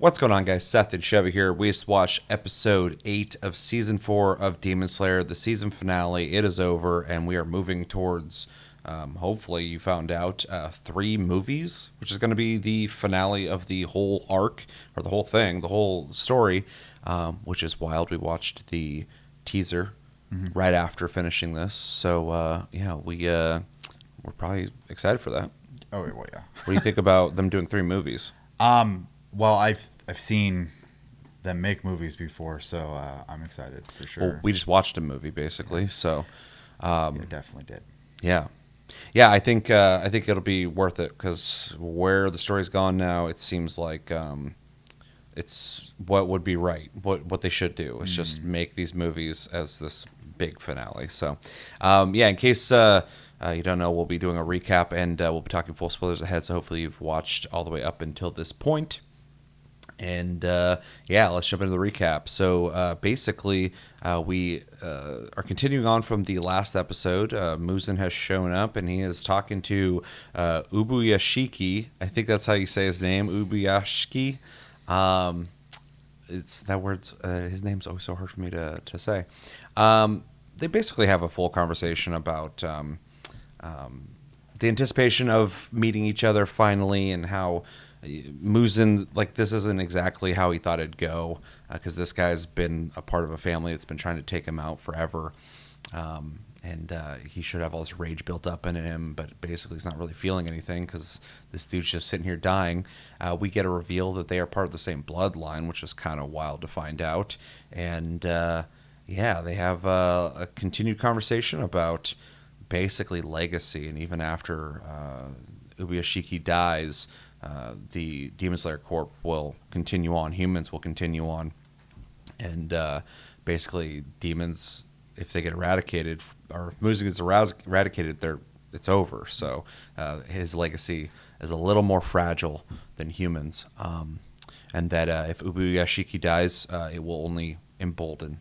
What's going on, guys? Seth and Chevy here. We just watched episode 8 of season 4 of Demon Slayer, the season finale. It is over, and we are moving towards, hopefully, you found out, 3 movies, which is going to be the finale of the whole arc, or the whole thing, the whole story, which is wild. We watched the teaser right after finishing this. So, we're probably excited for that. Oh, well, yeah. What do you think about them doing 3 movies? Well, I've seen them make movies before, so I'm excited for sure. Well, we just watched a movie, basically, so... Yeah, definitely did. Yeah, I think it'll be worth it because where the story's gone now, it seems like it's what would be right, what they should do is just make these movies as this big finale. So, in case you don't know, we'll be doing a recap and we'll be talking full spoilers ahead. So hopefully you've watched all the way up until this point. And let's jump into the recap. So basically, we are continuing on from the last episode. Muzan has shown up, and he is talking to Ubuyashiki. I think that's how you say his name, Ubuyashiki. It's that word's his name's always so hard for me to say. They basically have a full conversation about the anticipation of meeting each other finally, and how Muzan, like, this isn't exactly how he thought it'd go, because this guy's been a part of a family that's been trying to take him out forever, and he should have all this rage built up in him, but basically he's not really feeling anything because this dude's just sitting here dying. We get a reveal that they are part of the same bloodline, which is kind of wild to find out, and they have a continued conversation about basically legacy, and even after Ubuyashiki dies, the Demon Slayer Corp will continue on. Humans will continue on, and basically demons, if they get eradicated, or if Muzan gets eradicated, it's over. So his legacy is a little more fragile than humans, and that if Ubuyashiki dies, it will only embolden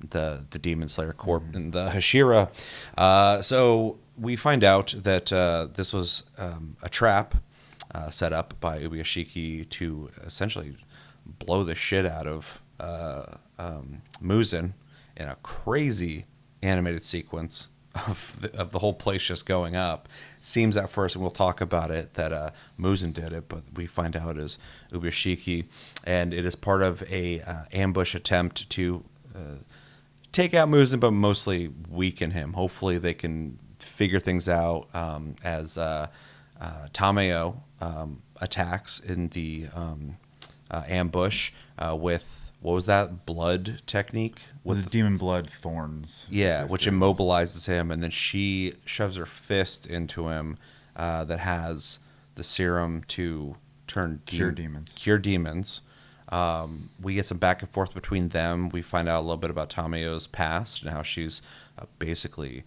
the Demon Slayer Corp and the Hashira. So we find out that this was a trap set up by Ubuyashiki to essentially blow the shit out of Muzan in a crazy animated sequence of the whole place just going up. Seems at first, and we'll talk about it, that Muzan did it, but we find out it is Ubuyashiki, and it is part of a ambush attempt to take out Muzan, but mostly weaken him. Hopefully they can figure things out as Tamayo attacks in the ambush with, what was that, blood technique? Was it demon blood thorns? Yeah, which immobilizes him, and then she shoves her fist into him that has the serum to cure demons. Cure demons. We get some back and forth between them. We find out a little bit about Tamayo's past and how she's basically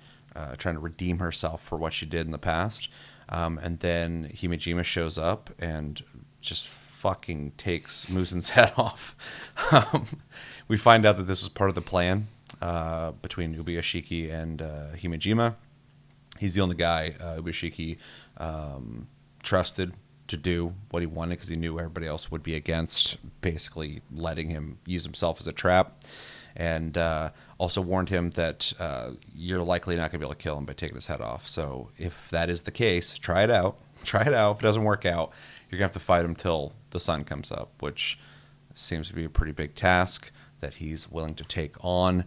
trying to redeem herself for what she did in the past. And then Himejima shows up and just fucking takes Muzan's head off. We find out that this is part of the plan between Ubuyashiki and Himejima. He's the only guy Ubuyashiki trusted to do what he wanted, because he knew everybody else would be against basically letting him use himself as a trap, and also warned him that you're likely not going to be able to kill him by taking his head off. So if that is the case, try it out. If it doesn't work out, you're going to have to fight him till the sun comes up, which seems to be a pretty big task that he's willing to take on.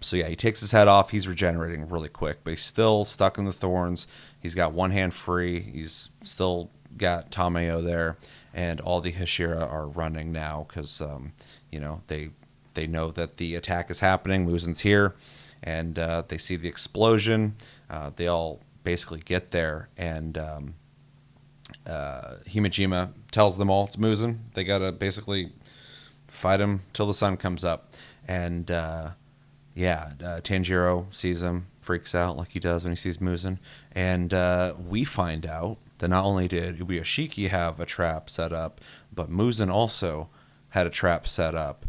He takes his head off. He's regenerating really quick, but he's still stuck in the thorns. He's got one hand free. He's still got Tamayo there, and all the Hashira are running now because they know that the attack is happening. Muzan's here, and they see the explosion. They all basically get there, and Himejima tells them all it's Muzan. They gotta basically fight him till the sun comes up, and Tanjiro sees him, freaks out like he does when he sees Muzan, and we find out that not only did Ubuyashiki have a trap set up, but Muzan also had a trap set up,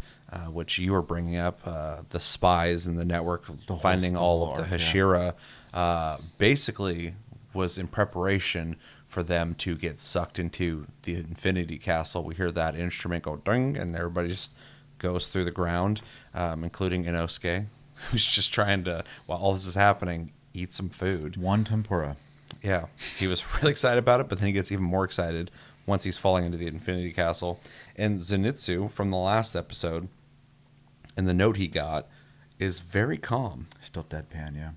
which you were bringing up, the spies in the network finding all of the Hashira. Basically, was in preparation for them to get sucked into the Infinity Castle. We hear that instrument go ding, and everybody just goes through the ground, including Inosuke, who's just trying to, while all this is happening, eat some food. One tempura. Yeah, he was really excited about it, but then he gets even more excited once he's falling into the Infinity Castle. And Zenitsu, from the last episode, and the note he got, is very calm. Still deadpan, yeah.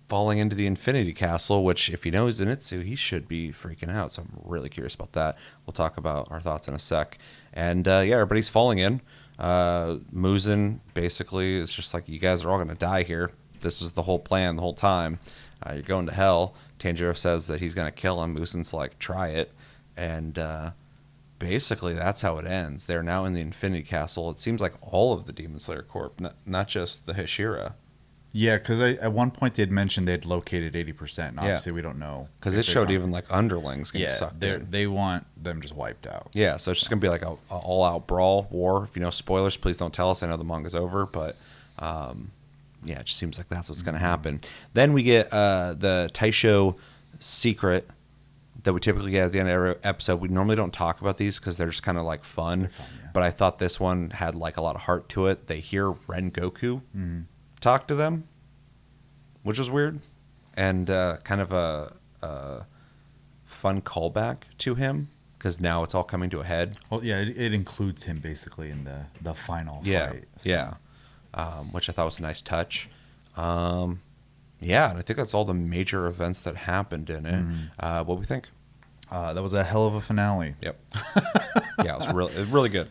Falling into the Infinity Castle, which, if you know Zenitsu, he should be freaking out. So I'm really curious about that. We'll talk about our thoughts in a sec. And yeah, everybody's falling in. Muzan basically is just like, you guys are all going to die here. This is the whole plan the whole time. You're going to hell. Tanjiro says that he's going to kill him. Muzan's like, try it. And basically that's how it ends. They're now in the Infinity Castle. It seems like all of the Demon Slayer Corp, not just the Hashira. Yeah, because at one point they had mentioned they'd located 80%. And obviously, we don't know. Because it showed even like underlings getting sucked in. They want them just wiped out. Yeah, so it's just going to be like a all-out brawl, war. If you know spoilers, please don't tell us. I know the manga's over, but yeah, it just seems like that's what's going to happen. Then we get the Taisho secret that we typically get at the end of every episode. We normally don't talk about these because they're just kind of like fun. Yeah. But I thought this one had like a lot of heart to it. They hear Rengoku talk to them, which was weird, and kind of a fun callback to him because now it's all coming to a head. Well, yeah, it includes him basically in the final fight. So. Yeah, which I thought was a nice touch. Yeah, and I think that's all the major events that happened in it. What do we think? That was a hell of a finale. Yep. Yeah, it was really good.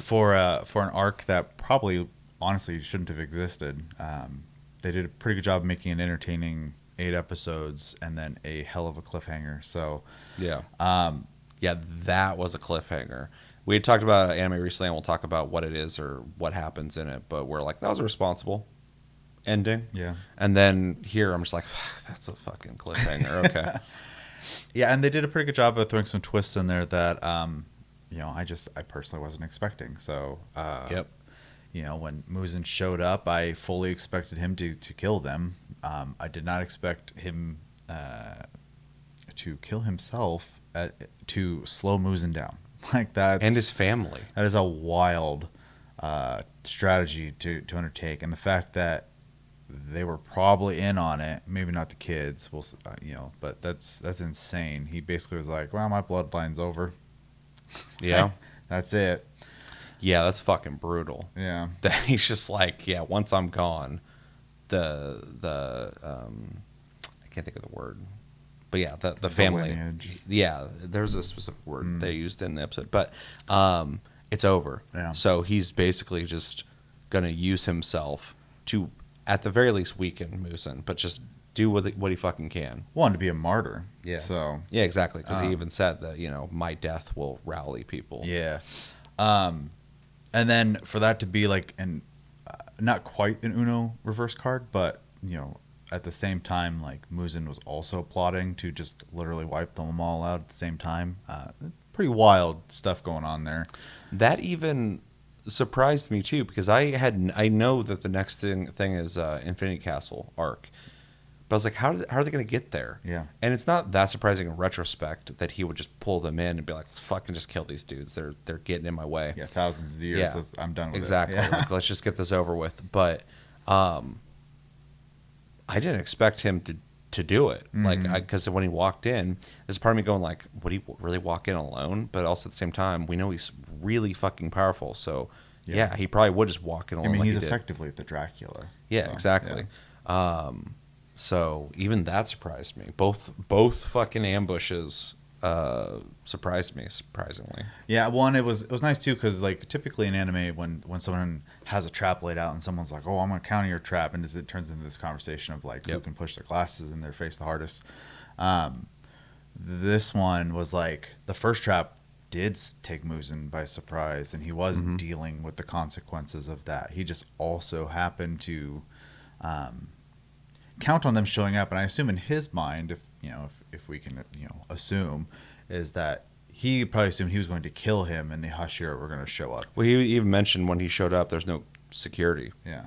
For an arc that probably honestly shouldn't have existed. They did a pretty good job of making it entertaining. 8 episodes and then a hell of a cliffhanger. So yeah, that was a cliffhanger. We had talked about anime recently, and we'll talk about what it is or what happens in it. But we're like, that was a responsible ending. Yeah, and then here I'm just like, that's a fucking cliffhanger. Okay. Yeah, and they did a pretty good job of throwing some twists in there that I personally wasn't expecting. So yep. When Muzan showed up, I fully expected him to kill them. I did not expect him to kill himself to slow Muzan down like that. And his family. That is a wild strategy to undertake, and the fact that they were probably in on it, maybe not the kids, but that's insane. He basically was like, "Well, my bloodline's over." Yeah, that's it. Yeah, that's fucking brutal. Yeah. He's just like, yeah, once I'm gone, the I can't think of the word. But yeah, the family. Lineage. Yeah, there's a specific word they used in the episode. But it's over. Yeah. So he's basically just going to use himself to, at the very least, weaken Muzan, but just do what he fucking can. Wanted to be a martyr. Yeah. So. Yeah, exactly. Because he even said that, my death will rally people. Yeah. And then for that to be like not quite an Uno reverse card, but at the same time, like Muzan was also plotting to just literally wipe them all out at the same time. Pretty wild stuff going on there. That even surprised me too, because I know that the next thing is Infinity Castle arc. But I was like, how are they going to get there? Yeah. And it's not that surprising in retrospect that he would just pull them in and be like, let's fucking just kill these dudes. They're getting in my way. Yeah, thousands of years. Yeah. I'm done with exactly. it. Exactly. Like, let's just get this over with. But I didn't expect him to do it. Like, because when he walked in, there's a part of me going like, would he really walk in alone? But also at the same time, we know he's really fucking powerful. So yeah, he probably would just walk in alone. I mean, like he's he effectively the Dracula. Yeah, so, exactly. Yeah. So even that surprised me. Both fucking ambushes surprised me, surprisingly. Yeah, one, it was nice too, because like typically in anime, when someone has a trap laid out and someone's like, "Oh, I'm gonna counter your trap," and it turns into this conversation of like who can push their glasses in their face the hardest. This one was like the first trap did take Muzan by surprise, and he was dealing with the consequences of that. He just also happened to count on them showing up, and I assume in his mind, if we can assume, is that he probably assumed he was going to kill him, and the Hashira were going to show up. Well, he even mentioned when he showed up, there's no security. Yeah,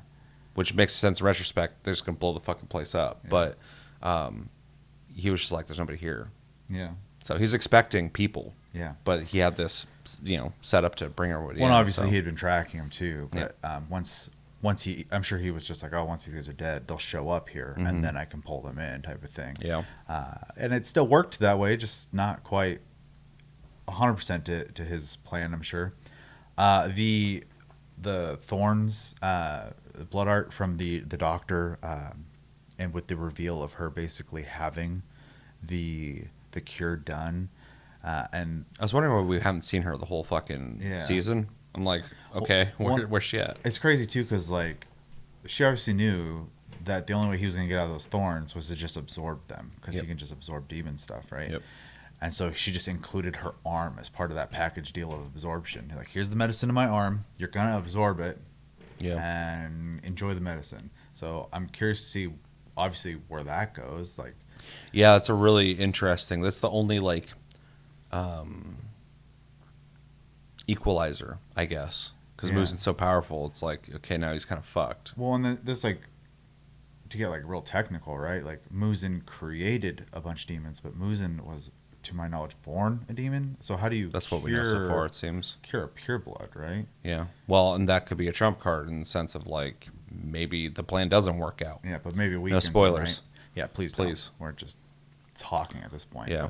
which makes sense in retrospect. They're just gonna blow the fucking place up. Yeah. But he was just like, there's nobody here. Yeah. So he's expecting people. Yeah. But he had this, set up to bring everybody in. Well, obviously so. he had been tracking them too, but once he, I'm sure he was just like, oh, once these guys are dead, they'll show up here, and then I can pull them in, type of thing. Yeah. And it still worked that way, just not quite 100% to his plan, I'm sure. The thorns, the blood art from the doctor, and with the reveal of her basically having the cure done. And I was wondering why we haven't seen her the whole fucking season. I'm like, okay, where's she at? It's crazy too, because like she obviously knew that the only way he was going to get out of those thorns was to just absorb them, because he can just absorb demon stuff, right? Yep. And so she just included her arm as part of that package deal of absorption. Like, here's the medicine in my arm. You're going to absorb it and enjoy the medicine. So I'm curious to see, obviously, where that goes. Like, yeah, that's a really interesting. That's the only like equalizer, I guess, because Muzin's so powerful. It's like, okay, now he's kind of fucked. Well, and there's like, to get like real technical, right? Like Muzin created a bunch of demons, but Muzin was, to my knowledge, born a demon. So how do you? That's what we know so far. It seems cure a pure blood, right? Yeah. Well, and that could be a trump card in the sense of like maybe the plan doesn't work out. Yeah, but maybe we. No spoilers. Right? Yeah, please. We're just talking at this point. Yeah.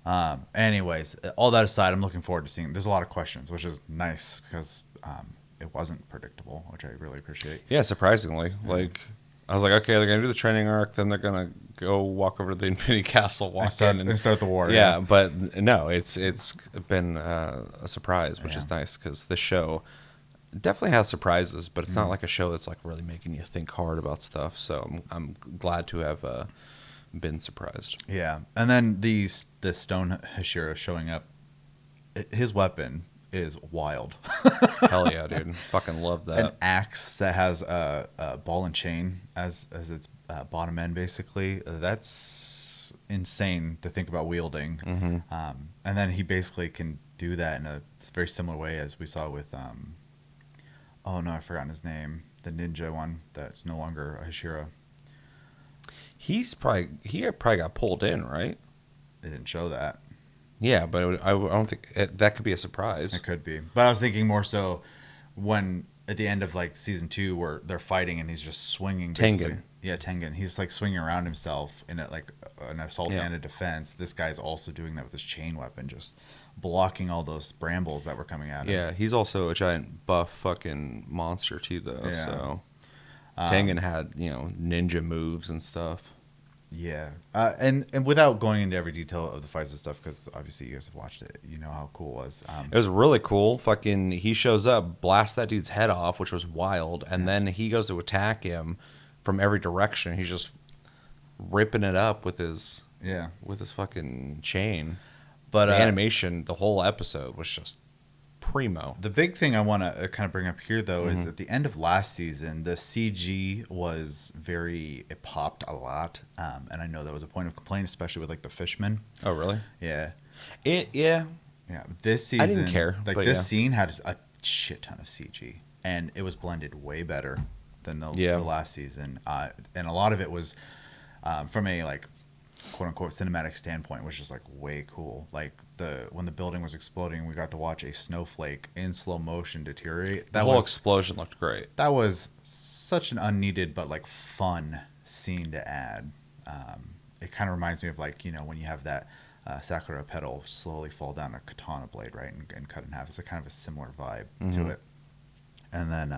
But, anyways, all that aside, I'm looking forward to seeing. There's a lot of questions, which is nice because it wasn't predictable, which I really appreciate. Yeah, surprisingly, like. I was like, okay, they're gonna do the training arc, then they're gonna go walk over to the Infinity Castle, and start the war. Yeah, but no, it's been a surprise, which is nice because this show definitely has surprises, but it's not like a show that's like really making you think hard about stuff. So I'm glad to have been surprised. Yeah, and then the Stone Hashira showing up, his weapon is wild. Hell yeah, dude! Fucking love that. An axe that has a ball and chain as its bottom end, basically. That's insane to think about wielding. And then he basically can do that in a very similar way as we saw with oh no, I've forgotten his name. The ninja one that's no longer a Hashira. He probably got pulled in, right? They didn't show that. Yeah, but I don't think that could be a surprise. It could be, but I was thinking more so when at the end of like season 2 where they're fighting and he's just swinging. Tengen. Yeah, Tengen. He's like swinging around himself in like an assault and a defense. This guy's also doing that with his chain weapon, just blocking all those brambles that were coming at him. Yeah, he's also a giant buff fucking monster too, though. Yeah. So Tengen had ninja moves and stuff. Yeah, and without going into every detail of the fights and stuff, because obviously you guys have watched it, you know how cool it was. It was really cool. Fucking, he shows up, blasts that dude's head off, which was wild, and then he goes to attack him from every direction. He's just ripping it up with his fucking chain. But the animation, the whole episode was just primo. The big thing I want to kind of bring up here, though, is at the end of last season, the CG was it popped a lot. And I know that was a point of complaint, especially with like the fishmen. Oh, really? Yeah. Yeah. This season, I didn't care. Like this scene had a shit ton of CG, and it was blended way better than the last season. And a lot of it was from a like quote unquote cinematic standpoint, was just like way cool. Like when the building was exploding, we got to watch a snowflake in slow motion deteriorate. The whole explosion looked great. That was such an unneeded but like fun scene to add. It kind of reminds me of like when you have that Sakura petal slowly fall down a katana blade, right, and cut in half. It's a kind of a similar vibe to it. And then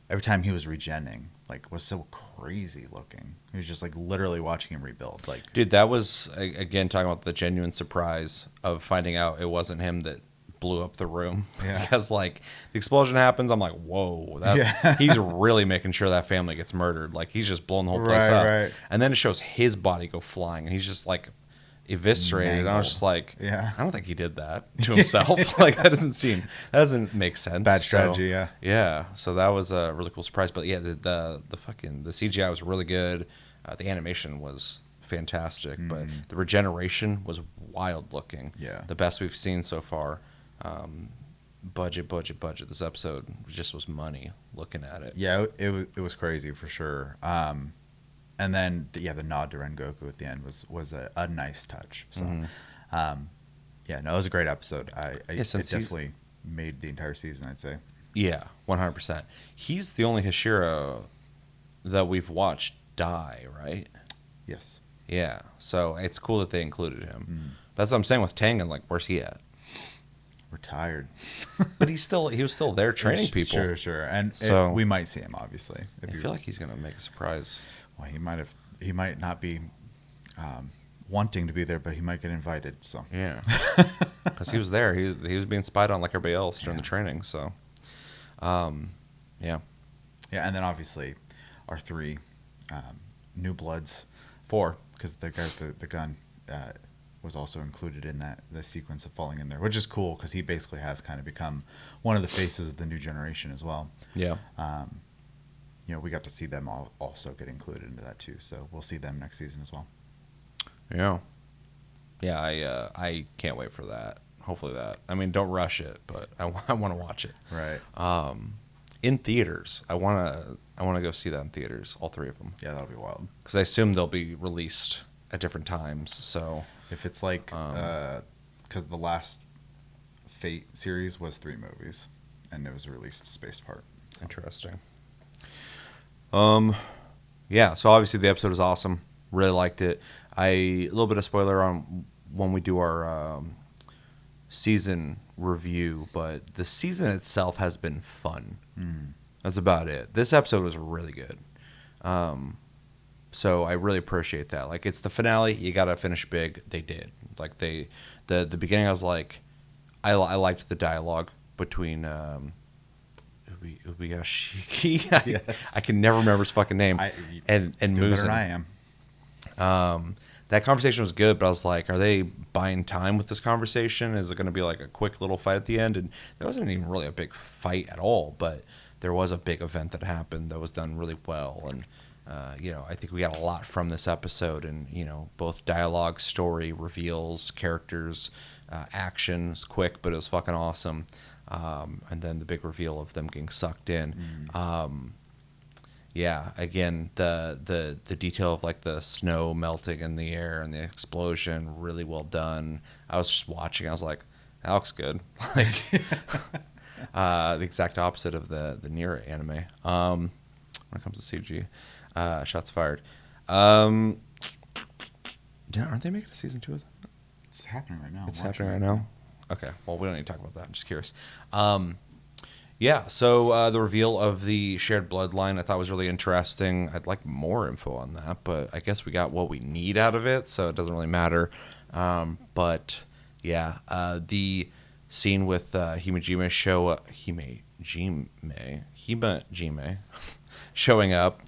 every time he was regenning, like, was so crazy looking. He was just like literally watching him rebuild. Like, dude, that was again talking about the genuine surprise of finding out it wasn't him that blew up the room. Yeah. Because like the explosion happens, I'm like, whoa, he's really making sure that family gets murdered. Like, he's just blowing the whole place up. Right. And then it shows his body go flying, and he's just like eviscerated. Mangled. And I was just like, I don't think he did that to himself. Like, that doesn't make sense. Bad strategy. Yeah. So that was a really cool surprise. But yeah, the CGI was really good. The animation was fantastic, but the regeneration was wild looking. Yeah. The best we've seen so far. Budget. This episode just was money looking at it. Yeah, it was crazy for sure. And then the nod to Rengoku at the end was a nice touch. So, yeah, no, it was a great episode. It definitely made the entire season, I'd say. Yeah, 100%. He's the only Hashira that we've watched die, right? Yes. Yeah, so it's cool that they included him. That's what I'm saying with Tengen. Like, where's he at? Retired. But he was still there training people. Sure. And so we might see him, obviously. I feel like he's gonna make a surprise. Well, he might not be wanting to be there, but he might get invited. So yeah, because he was there. He was being spied on like everybody else during the training. So, yeah. And then obviously our 3 new bloods, 4, because the guy with the gun was also included in the sequence of falling in there, which is cool because he basically has kind of become one of the faces of the new generation as well. Yeah. We got to see them all also get included into that too, so we'll see them next season as well. Yeah. Yeah, I can't wait for that. Hopefully that. I mean, don't rush it, but I want to watch it. Right. In theaters. I want to go see that in theaters, all 3 of them. Yeah, that'll be wild. Because I assume they'll be released at different times. So if it's like, because the last Fate series was 3 movies, and it was released spaced apart. So. Interesting. Yeah. So obviously the episode is awesome. Really liked it. A little bit of spoiler on when we do our season review, but the season itself has been fun. That's about it. This episode was really good. So I really appreciate that. Like, it's the finale. You got to finish big. They did. Like, the beginning, I was like, I liked the dialogue between Ubuyashiki. Yes. I can never remember his fucking name. And Muzan. Better than I am. That conversation was good, but I was like, are they buying time with this conversation? Is it going to be like a quick little fight at the end? And there wasn't even really a big fight at all, but there was a big event that happened that was done really well. And, I think we got a lot from this episode, and, both dialogue, story, reveals, characters, action. It was quick, but it was fucking awesome. And then the big reveal of them getting sucked in. Yeah, again, the detail of like the snow melting in the air and the explosion, really well done. I was just watching. I was like, that looks good. Like the exact opposite of the Nier anime. When it comes to CG, shots fired. Aren't they making a season 2 of that? It's happening right now. It's happening right now. Okay, well, we don't need to talk about that. I'm just curious. Yeah, so the reveal of the shared bloodline I thought was really interesting. I'd like more info on that, but I guess we got what we need out of it, so it doesn't really matter. But yeah, the scene with Himejime showing up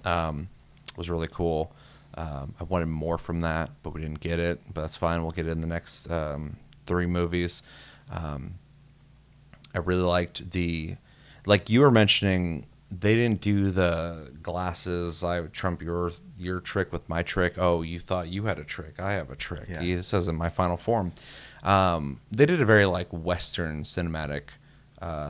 was really cool. I wanted more from that, but we didn't get it. But that's fine. We'll get it in the next 3 movies. I really liked like you were mentioning, they didn't do the glasses. I would trump your trick with my trick. Oh, you thought you had a trick. I have a trick. Yeah. He says in my final form. They did a very like Western cinematic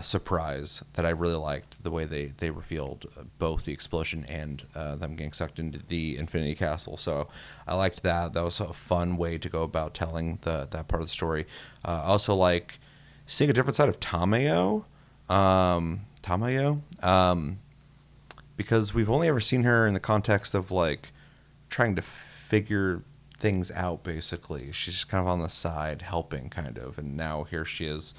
surprise that I really liked. The way they revealed both the explosion and them getting sucked into the Infinity Castle. So I liked that. That was a fun way to go about telling that part of the story. I also like seeing a different side of Tamayo. Because we've only ever seen her in the context of like trying to figure things out. Basically, she's just kind of on the side helping, kind of, and now here she is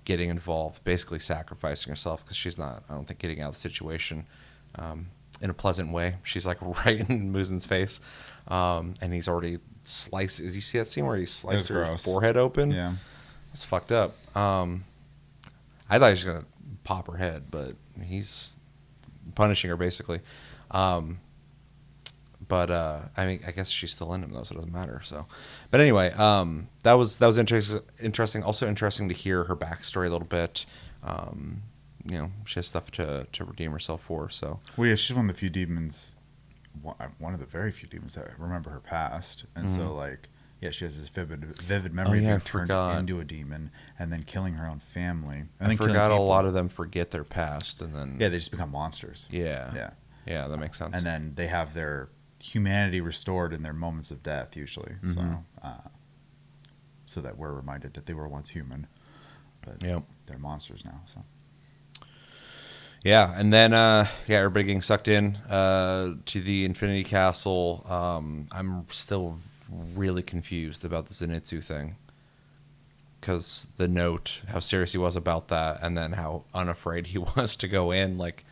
getting involved, basically sacrificing herself because she's not, I don't think, getting out of the situation in a pleasant way. She's like right in Muzan's face, and he's already sliced. Did you see that scene where he sliced her forehead open? Yeah, it's fucked up. I thought he was gonna pop her head, but he's punishing her basically. But I mean, I guess she's still in him though, so it doesn't matter. So, but anyway, that was interesting. Also interesting to hear her backstory a little bit. She has stuff to redeem herself for. So, well, yeah, she's one of the few demons, one of the very few demons that remember her past, and so like. Yeah, she has this vivid memory of being turned into a demon and then killing her own family. And I forgot a lot of them forget their past and then... Yeah, they just become monsters. Yeah. That makes sense. And then they have their humanity restored in their moments of death, usually. Mm-hmm. So that we're reminded that they were once human, but Yep. they're monsters now. So Yeah, and then everybody getting sucked in to the Infinity Castle. I'm still really confused about the Zenitsu thing, because the note, how serious he was about that, and then how unafraid he was to go in. Like,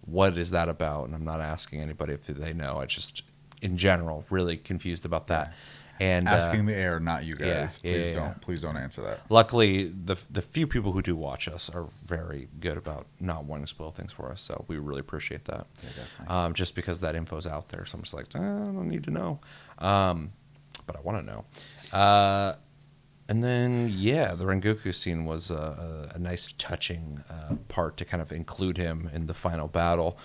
what is that about? And I'm not asking anybody if they know. I just, in general, really confused about that. And asking the air, not you yeah, guys. yeah. Please don't answer that. Luckily, the few people who do watch us are very good about not wanting to spoil things for us, so we really appreciate that. Yeah, definitely. Just because that info's out there, so I'm just like, I don't need to know, but I want to know. And then, the Rengoku scene was a nice, touching part to kind of include him in the final battle.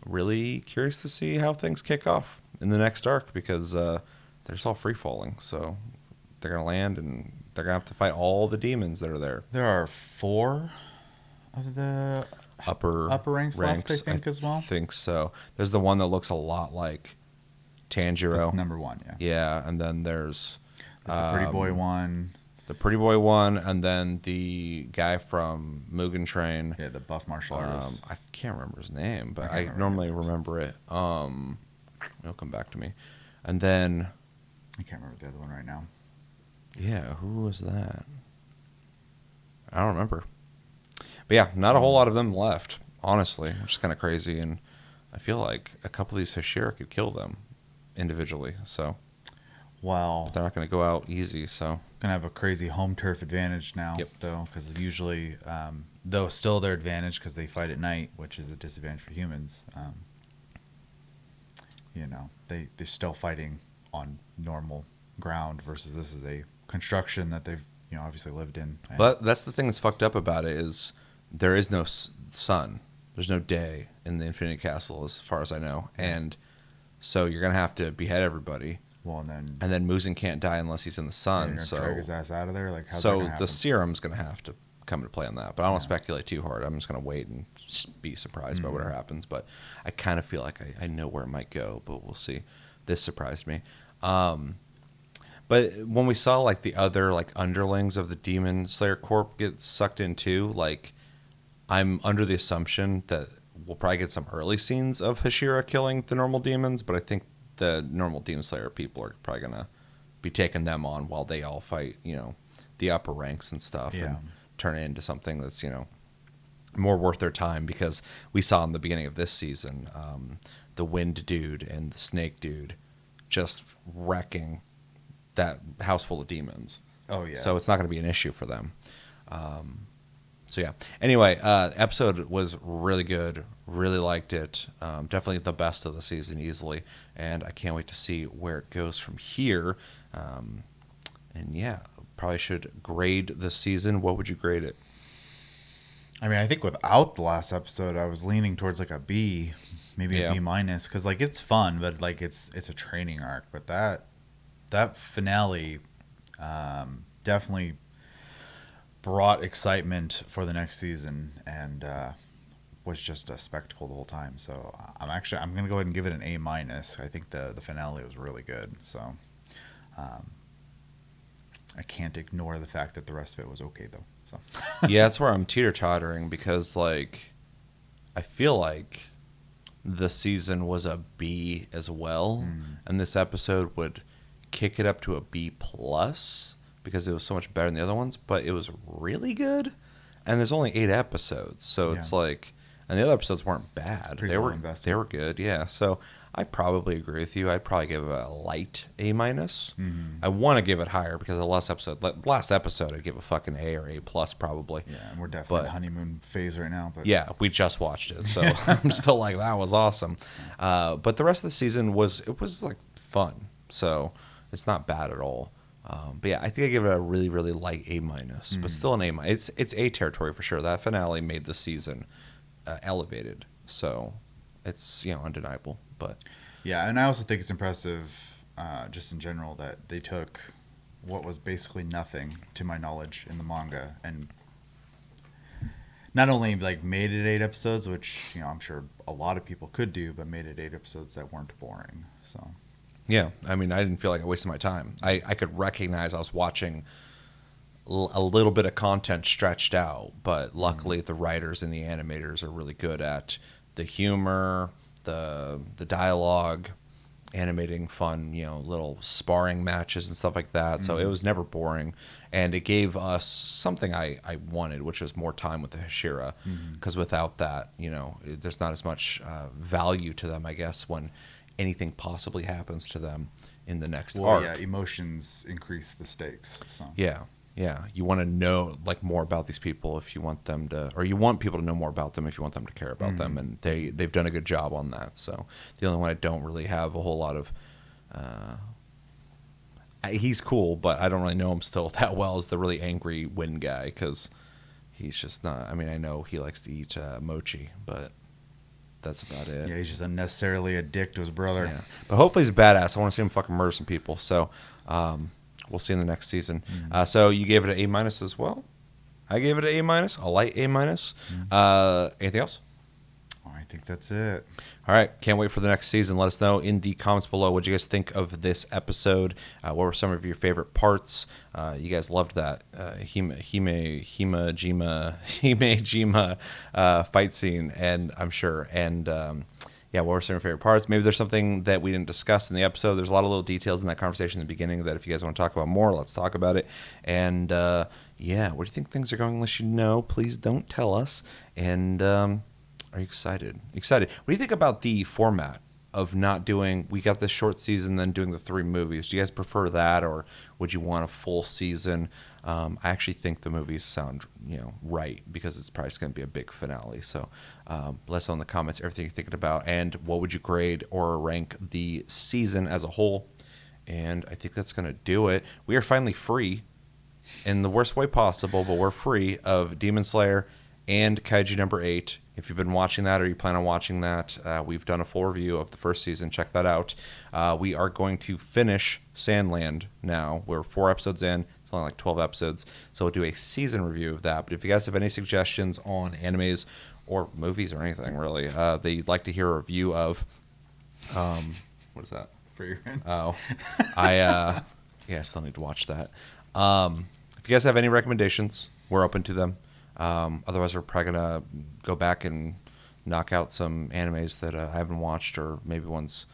Really curious to see how things kick off in the next arc, because they're just all free falling. So they're gonna land and they're gonna have to fight all the demons that are there. There are 4 of the Upper ranks left, I think, as well. Think so. There's the one that looks a lot like Tanjiro. That's number 1, yeah. Yeah, and then there's the pretty boy one. The pretty boy one, and then the guy from Mugen Train. Yeah, the buff martial artist. I can't remember his name, but I I normally remember it. It'll come back to me. And then, I can't remember the other one right now. yeah, who was that? I don't remember. But yeah, not a whole lot of them left, honestly, which is kind of crazy. And I feel like a couple of these Hashira could kill them individually. So, Well, they're not going to go out easy. So, gonna have a crazy home turf advantage now, though, because usually, though still their advantage because they fight at night, which is a disadvantage for humans. They're still fighting on normal ground versus this is a construction that they've obviously lived in. But that's the thing that's fucked up about it is there is no sun. There's no day in the Infinity Castle, as far as I know, and so you're gonna have to behead everybody. Well, and then Muzan can't die unless he's in the sun. You're So drag his ass out of there. Like, how's that so gonna the happen? serum's gonna have to come into play on that. But I don't want to speculate too hard. I'm just gonna wait and just be surprised by whatever happens. But I kind of feel like I know where it might go, but we'll see. This surprised me. But when we saw like the other like underlings of the Demon Slayer Corp get sucked in too, like I'm under the assumption that we'll probably get some early scenes of Hashira killing the normal demons, but I think the normal Demon Slayer people are probably gonna be taking them on while they all fight, the upper ranks and stuff, and turn it into something that's more worth their time, because we saw in the beginning of this season the Wind Dude and the Snake Dude just wrecking that house full of demons. Oh yeah. So it's not going to be an issue for them. So yeah. Anyway, episode was really good. Really liked it. Definitely the best of the season easily, and I can't wait to see where it goes from here. And yeah, probably should grade the season. What would you grade it? I mean, I think without the last episode, I was leaning towards like a B, maybe a B minus, because like it's fun, but like it's a training arc. But that finale definitely brought excitement for the next season, and was just a spectacle the whole time. So I'm gonna go ahead and give it an A minus. I think the finale was really good. So I can't ignore the fact that the rest of it was okay though. So yeah, that's where I'm teeter-tottering, because like I feel like the season was a B as well, and this episode would kick it up to a B plus because it was so much better than the other ones, but it was really good, and there's only 8 episodes, so it's like, and the other episodes weren't bad. They were good, yeah. So I probably agree with you. I'd probably give it a light A minus. I want to give it higher because the last episode I'd give a fucking A or A plus probably. Yeah, and we're definitely in the honeymoon phase right now. But yeah, we just watched it, so I'm still like, that was awesome. But the rest of the season was like fun, so it's not bad at all. But yeah, I think I give it a really, really light A minus, but still an A minus. It's A territory for sure. That finale made the season elevated, so it's undeniable. But yeah, and I also think it's impressive, just in general, that they took what was basically nothing, to my knowledge, in the manga, and not only like made it 8 episodes, which I'm sure a lot of people could do, but made it 8 episodes that weren't boring. So Yeah, I mean, I didn't feel like I wasted my time. I could recognize I was watching a little bit of content stretched out, but luckily the writers and the animators are really good at the humor, the dialogue, animating fun, little sparring matches and stuff like that. So it was never boring, and it gave us something I wanted, which was more time with the Hashira, because without that, there's not as much value to them, I guess, when anything possibly happens to them in the next arc. Yeah, emotions increase the stakes. So Yeah, you want to know more about these people if you want them to, or you want people to know more about them if you want them to care about them, and they've done a good job on that. So the only one I don't really have a whole lot of, he's cool, but I don't really know him still that well, is the really angry Wind guy, because he's just not. I mean, I know he likes to eat mochi, but that's about it. yeah, he's just unnecessarily a dick to his brother. Yeah. But hopefully he's a badass. I want to see him fucking murder some people. So we'll see in the next season. So you gave it an A- as well. I gave it an A-, a light A-. Anything else? Oh, I think that's it. All right. Can't wait for the next season. Let us know in the comments below what you guys think of this episode. What were some of your favorite parts? You guys loved that Hime-Jima fight scene, and I'm sure. And yeah, what were some of your favorite parts? Maybe there's something that we didn't discuss in the episode. There's a lot of little details in that conversation in the beginning that if you guys want to talk about more, let's talk about it. And yeah, where do you think things are going? Unless you know, please don't tell us. And are you excited? Excited. What do you think about the format of not doing, we got this short season, then doing the 3 movies? Do you guys prefer that, or would you want a full season? I actually think the movies sound, right, because it's probably just going to be a big finale. So let us know in the comments everything you're thinking about, and what would you grade or rank the season as a whole. And I think that's going to do it. We are finally free, in the worst way possible, but we're free of Demon Slayer and Kaiju number 8. If you've been watching that or you plan on watching that, we've done a full review of the first season. Check that out. We are going to finish Sandland now. We're 4 episodes in. It's only like 12 episodes. So we'll do a season review of that. But if you guys have any suggestions on animes or movies or anything, really, that you'd like to hear a review of, what is that? For your Oh, I still need to watch that. If you guys have any recommendations, we're open to them. Otherwise, we're probably gonna go back and knock out some animes that I haven't watched, or maybe ones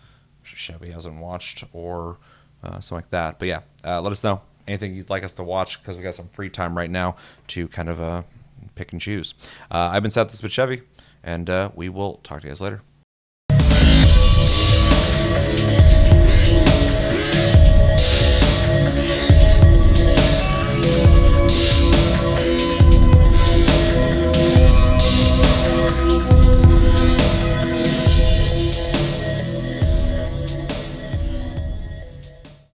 Chevy hasn't watched, or something like that. But yeah, let us know anything you'd like us to watch, because we got some free time right now to kind of pick and choose. I've been Seth, this has been Chevy, and we will talk to you guys later.